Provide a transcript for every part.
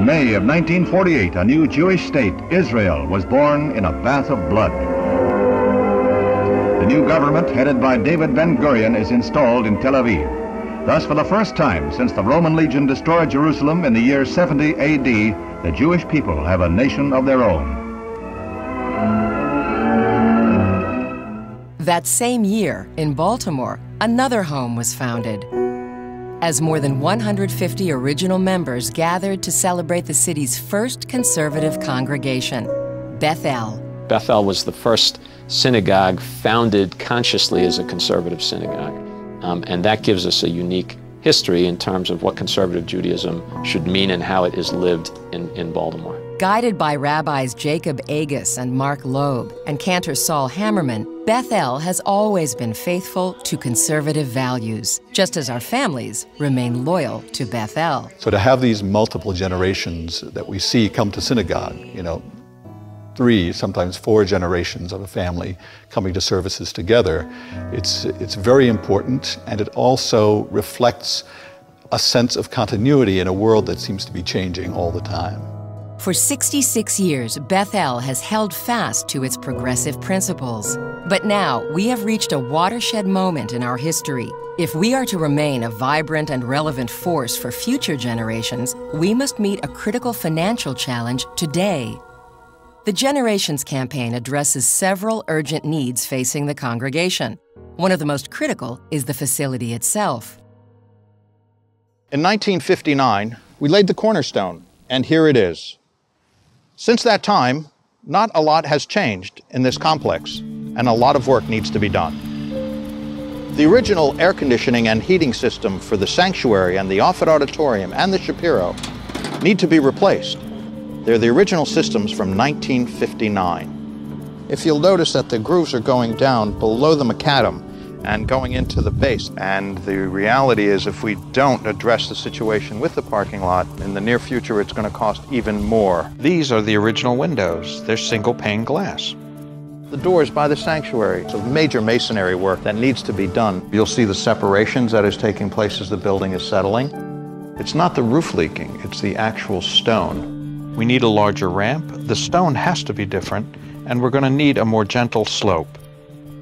In May of 1948, a new Jewish state, Israel, was born in a bath of blood. The new government, headed by David Ben-Gurion, is installed in Tel Aviv. Thus, for the first time since the Roman legion destroyed Jerusalem in the year 70 A.D., the Jewish people have a nation of their own. That same year, in Baltimore, another home was founded. As more than 150 original members gathered to celebrate the city's first conservative congregation, Bethel. Bethel was the first synagogue founded consciously as a conservative synagogue. And that gives us a unique history in terms of what conservative Judaism should mean and how it is lived in Baltimore. Guided by rabbis Jacob Agus and Mark Loeb and cantor Saul Hammerman, Bethel has always been faithful to conservative values, just as our families remain loyal to Bethel. So to have these multiple generations that we see come to synagogue, 3, sometimes 4 generations of a family coming to services together, it's very important, and it also reflects a sense of continuity in a world that seems to be changing all the time. For 66 years, Bethel has held fast to its progressive principles. But now, we have reached a watershed moment in our history. If we are to remain a vibrant and relevant force for future generations, we must meet a critical financial challenge today. The Generations Campaign addresses several urgent needs facing the congregation. One of the most critical is the facility itself. In 1959, we laid the cornerstone, and here it is. Since that time, not a lot has changed in this complex, and a lot of work needs to be done. The original air conditioning and heating system for the sanctuary and the Offutt Auditorium and the Shapiro need to be replaced. They're the original systems from 1959. If you'll notice that the grooves are going down below the macadam and going into the base. And the reality is, if we don't address the situation with the parking lot, in the near future it's going to cost even more. These are the original windows. They're single pane glass. The doors by the sanctuary. It's a major masonry work that needs to be done. You'll see the separations that is taking place as the building is settling. It's not the roof leaking, it's the actual stone. We need a larger ramp. The stone has to be different, and we're going to need a more gentle slope.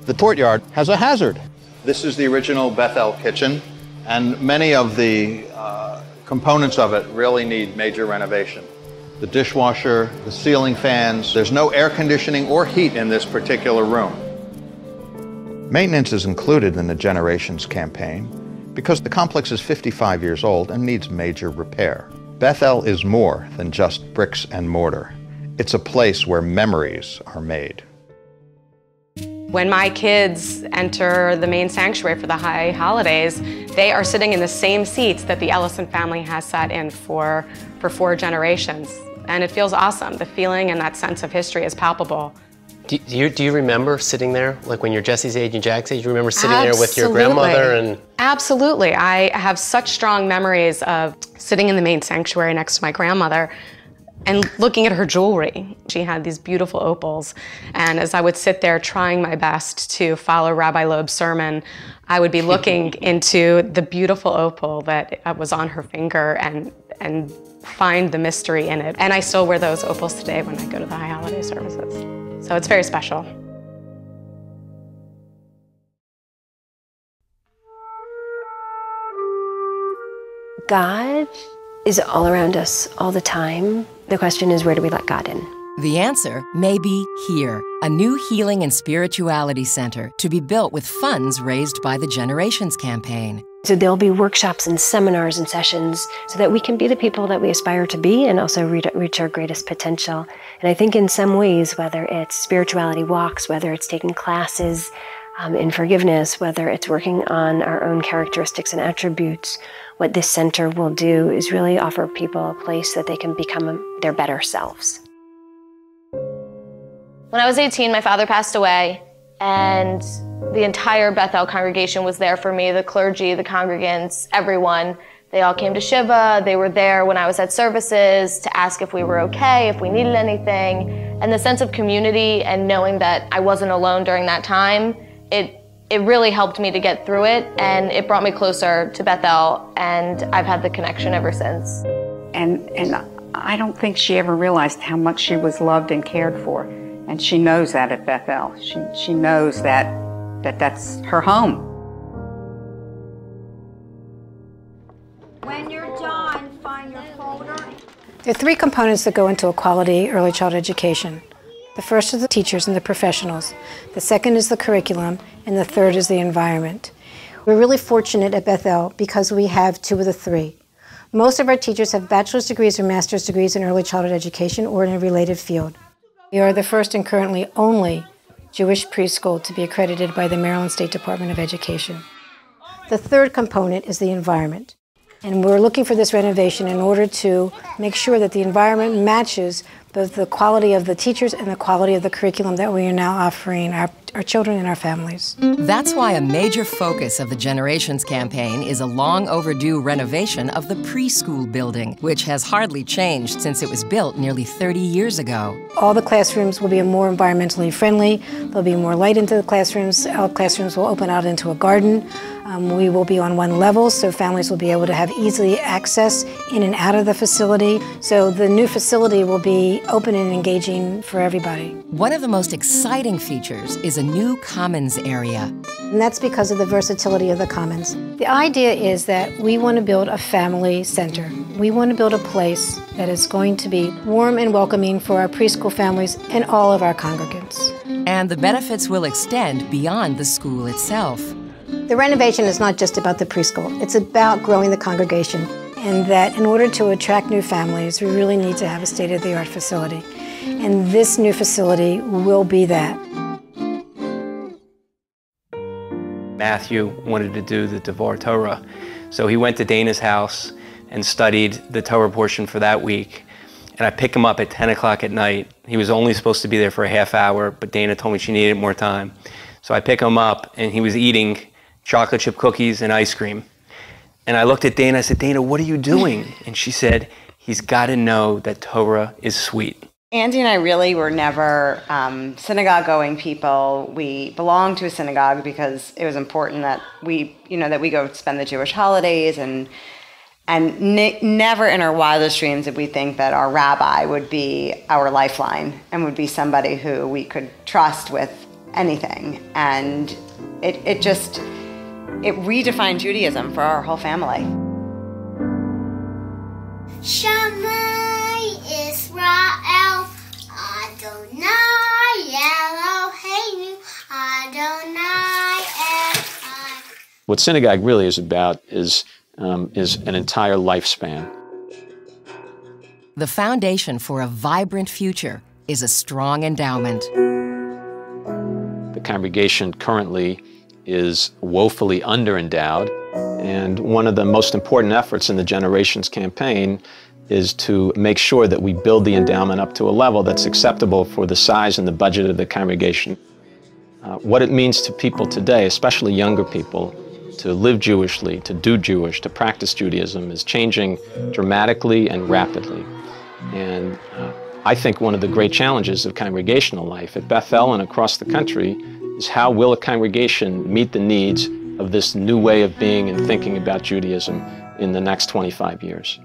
The courtyard has a hazard. This is the original Bethel kitchen, and many of the components of it really need major renovation. The dishwasher, the ceiling fans, there's no air conditioning or heat in this particular room. Maintenance is included in the Generations Campaign because the complex is 55 years old and needs major repair. Bethel is more than just bricks and mortar. It's a place where memories are made. When my kids enter the main sanctuary for the high holidays, they are sitting in the same seats that the Ellison family has sat in for 4 generations. And it feels awesome. The feeling and that sense of history is palpable. Do you remember sitting there, like when you're Jesse's age and Jack's age, you remember sitting there with your grandmother? And Absolutely. I have such strong memories of sitting in the main sanctuary next to my grandmother and looking at her jewelry. She had these beautiful opals, and as I would sit there trying my best to follow Rabbi Loeb's sermon, I would be looking into the beautiful opal that was on her finger and find the mystery in it. And I still wear those opals today when I go to the high holiday services. So it's very special. God is all around us all the time. The question is, where do we let God in? The answer may be here, a new healing and spirituality center to be built with funds raised by the Generations Campaign. So there'll be workshops and seminars and sessions so that we can be the people that we aspire to be and also reach our greatest potential. And I think in some ways, whether it's spirituality walks, whether it's taking classes in forgiveness, whether it's working on our own characteristics and attributes, what this center will do is really offer people a place that they can become their better selves. When I was 18, my father passed away, and the entire Bethel congregation was there for me, the clergy, the congregants, everyone. They all came to Shiva. They were there when I was at services to ask if we were okay, if we needed anything. And the sense of community and knowing that I wasn't alone during that time, it really helped me to get through it, and it brought me closer to Bethel, and I've had the connection ever since. And I don't think she ever realized how much she was loved and cared for. And she knows that at Beth El. She knows that's her home. When you're done, find your folder. There are three components that go into a quality early childhood education. The first are the teachers and the professionals. The second is the curriculum, and the third is the environment. We're really fortunate at Beth El because we have two of the three. Most of our teachers have bachelor's degrees or master's degrees in early childhood education or in a related field. We are the first and currently only Jewish preschool to be accredited by the Maryland State Department of Education. The third component is the environment. And we're looking for this renovation in order to make sure that the environment matches both the quality of the teachers and the quality of the curriculum that we are now offering our children and our families. That's why a major focus of the Generations campaign is a long overdue renovation of the preschool building, which has hardly changed since it was built nearly 30 years ago. All the classrooms will be more environmentally friendly. There'll be more light into the classrooms. Our classrooms will open out into a garden. We will be on one level, so families will be able to have easily access in and out of the facility. So the new facility will be open and engaging for everybody. One of the most exciting features is a new commons area. And that's because of the versatility of the commons. The idea is that we want to build a family center. We want to build a place that is going to be warm and welcoming for our preschool families and all of our congregants. And the benefits will extend beyond the school itself. The renovation is not just about the preschool. It's about growing the congregation, and that in order to attract new families, we really need to have a state-of-the-art facility. And this new facility will be that. Matthew wanted to do the Devar Torah, so he went to Dana's house and studied the Torah portion for that week. And I pick him up at 10 o'clock at night. He was only supposed to be there for a half hour, but Dana told me she needed more time. So I pick him up, and he was eating chocolate chip cookies and ice cream. And I looked at Dana, I said, Dana, what are you doing? And she said, he's got to know that Torah is sweet. Andy and I really were never synagogue-going people. We belonged to a synagogue because it was important that we go spend the Jewish holidays, and never in our wildest dreams did we think that our rabbi would be our lifeline and would be somebody who we could trust with anything. And it redefined Judaism for our whole family. Shammai Israel, Adonai Eloheinu, Adonai Echad. What synagogue really is about is an entire lifespan. The foundation for a vibrant future is a strong endowment. The congregation currently is woefully under-endowed, and one of the most important efforts in the Generations campaign is to make sure that we build the endowment up to a level that's acceptable for the size and the budget of the congregation. What it means to people today, especially younger people, to live Jewishly, to do Jewish, to practice Judaism is changing dramatically and rapidly. And I think one of the great challenges of congregational life at Beth El and across the country is how will a congregation meet the needs of this new way of being and thinking about Judaism in the next 25 years.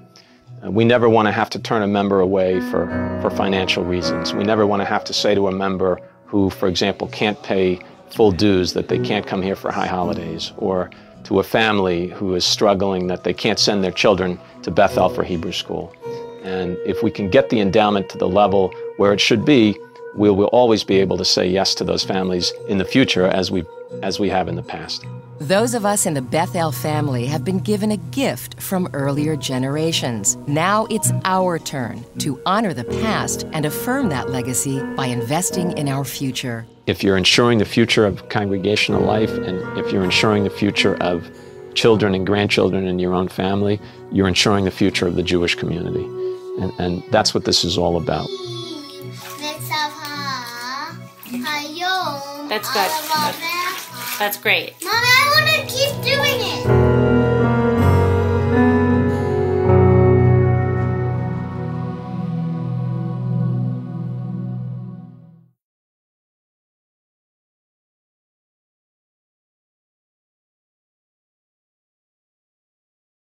We never want to have to turn a member away for financial reasons. We never want to have to say to a member who, for example, can't pay full dues that they can't come here for high holidays, or to a family who is struggling that they can't send their children to Beth El for Hebrew school. And if we can get the endowment to the level where it should be, we will always be able to say yes to those families in the future as we have in the past. Those of us in the Beth El family have been given a gift from earlier generations. Now it's our turn to honor the past and affirm that legacy by investing in our future. If you're ensuring the future of congregational life, and if you're ensuring the future of children and grandchildren in your own family, you're ensuring the future of the Jewish community. And that's what this is all about. That's good. That's great. Mom, I want to keep doing it.